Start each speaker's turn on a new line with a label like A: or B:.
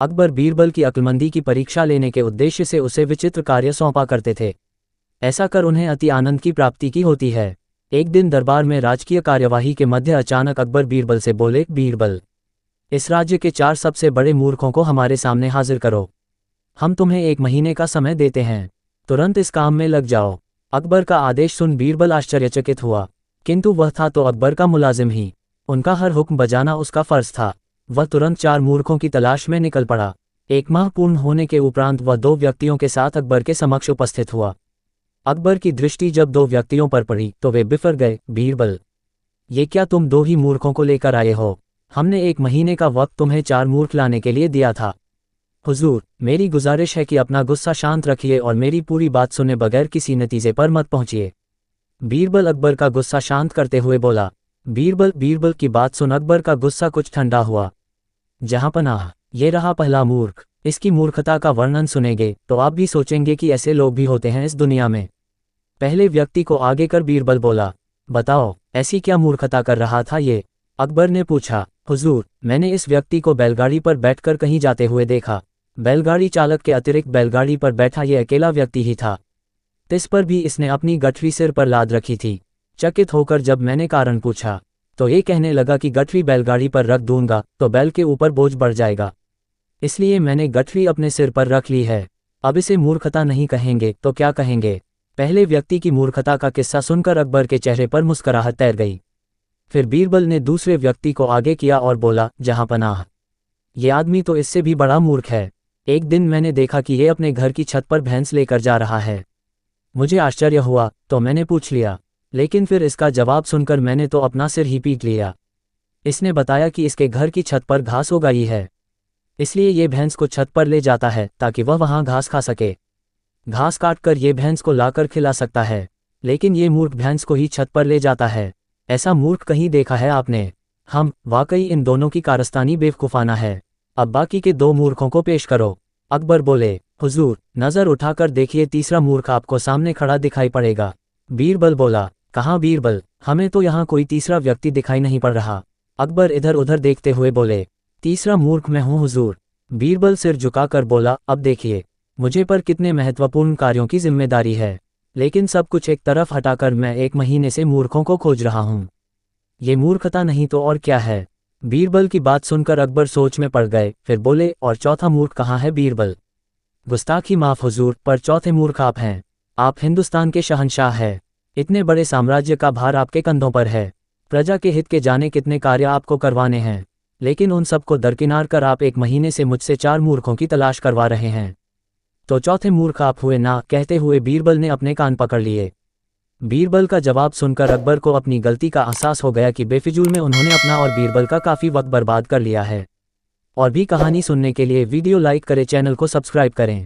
A: अकबर बीरबल की अक्लमंदी की परीक्षा लेने के उद्देश्य से उसे विचित्र कार्य सौंपा करते थे। ऐसा कर उन्हें अति आनंद की प्राप्ति की होती है। एक दिन दरबार में राजकीय कार्यवाही के मध्य अचानक अकबर बीरबल से बोले, बीरबल, इस राज्य के 4 सबसे बड़े मूर्खों को हमारे सामने हाजिर करो। हम तुम्हें 1 महीने का समय देते हैं, तुरंत इस काम में लग जाओ। अकबर का आदेश सुन बीरबल आश्चर्यचकित हुआ, किंतु वह था तो अकबर का मुलाजिम ही, उनका हर हुक्म बजाना उसका फर्ज था। वह तुरंत 4 मूर्खों की तलाश में निकल पड़ा। 1 माह पूर्ण होने के उपरांत वह 2 व्यक्तियों के साथ अकबर के समक्ष उपस्थित हुआ। अकबर की दृष्टि जब 2 व्यक्तियों पर पड़ी तो वे बिफर गए। बीरबल, ये क्या तुम 2 ही मूर्खों को लेकर आए हो? हमने 1 महीने का वक्त तुम्हें 4 मूर्ख लाने के लिए दिया था। हुजूर, मेरी गुजारिश है कि अपना गुस्सा शांत रखिए और मेरी पूरी बात सुने बगैर किसी नतीजे पर मत पहुंचिए। बीरबल अकबर का गुस्सा शांत करते हुए बोला। बीरबल की बात सुन अकबर का गुस्सा कुछ ठंडा हुआ। जहांपनाह, ये रहा पहला मूर्ख। इसकी मूर्खता का वर्णन सुनेंगे तो आप भी सोचेंगे कि ऐसे लोग भी होते हैं इस दुनिया में। पहले व्यक्ति को आगे कर बीरबल बोला, बताओ ऐसी क्या मूर्खता कर रहा था ये? अकबर ने पूछा। हुजूर, मैंने इस व्यक्ति को बैलगाड़ी पर बैठकर कहीं जाते हुए देखा। बैलगाड़ी चालक के अतिरिक्त बैलगाड़ी पर बैठा ये अकेला व्यक्ति ही था। इस पर भी इसने अपनी गठरी सिर पर लाद रखी थी। चकित होकर जब मैंने कारण पूछा तो ये कहने लगा कि गठरी बैलगाड़ी पर रख दूंगा तो बैल के ऊपर बोझ बढ़ जाएगा, इसलिए मैंने गठरी अपने सिर पर रख ली है। अब इसे मूर्खता नहीं कहेंगे तो क्या कहेंगे? पहले व्यक्ति की मूर्खता का किस्सा सुनकर अकबर के चेहरे पर मुस्कुराहट तैर गई। फिर बीरबल ने दूसरे व्यक्ति को आगे किया और बोला, जहांपनाह, ये आदमी तो इससे भी बड़ा मूर्ख है। एक दिन मैंने देखा कि ये अपने घर की छत पर भैंस लेकर जा रहा है। मुझे आश्चर्य हुआ तो मैंने पूछ लिया, लेकिन फिर इसका जवाब सुनकर मैंने तो अपना सिर ही पीट लिया। इसने बताया कि इसके घर की छत पर घास उगाई है, इसलिए ये भैंस को छत पर ले जाता है ताकि वह वहां घास खा सके। घास काटकर ये भैंस को लाकर खिला सकता है, लेकिन ये मूर्ख भैंस को ही छत पर ले जाता है। ऐसा मूर्ख कहीं देखा है आपने? हम वाकई इन दोनों की कारस्तानी बेवकूफाना है। अब बाकी के 2 मूर्खों को पेश करो। अकबर बोले, हुजूर, नजर उठाकर देखिए, तीसरा मूर्ख आपको सामने खड़ा दिखाई पड़ेगा। बीरबल बोला, कहाँ बीरबल? हमें तो यहाँ कोई तीसरा व्यक्ति दिखाई नहीं पड़ रहा। अकबर इधर उधर देखते हुए बोले, तीसरा मूर्ख मैं हूँ हुजूर। बीरबल सिर झुकाकर बोला, अब देखिए, मुझे पर कितने महत्वपूर्ण कार्यों की जिम्मेदारी है, लेकिन सब कुछ एक तरफ हटाकर मैं 1 महीने से मूर्खों को खोज रहा हूँ। ये मूर्खता नहीं तो और क्या है? बीरबल की बात सुनकर अकबर सोच में पड़ गए। फिर बोले, और चौथा मूर्ख कहाँ है बीरबल? गुस्ताखी माफ हुजूर, पर चौथे मूर्ख आप हैं। आप हिंदुस्तान के शहंशाह हैं। इतने बड़े साम्राज्य का भार आपके कंधों पर है। प्रजा के हित के जाने कितने कार्य आपको करवाने हैं, लेकिन उन सबको दरकिनार कर आप 1 महीने से मुझसे 4 मूर्खों की तलाश करवा रहे हैं। तो चौथे मूर्ख आप हुए ना? कहते हुए बीरबल ने अपने कान पकड़ लिए। बीरबल का जवाब सुनकर अकबर को अपनी गलती का एहसास हो गया कि बेफिजूल में उन्होंने अपना और बीरबल का काफ़ी वक्त बर्बाद कर लिया है। और भी कहानी सुनने के लिए वीडियो लाइक करें, चैनल को सब्सक्राइब करें।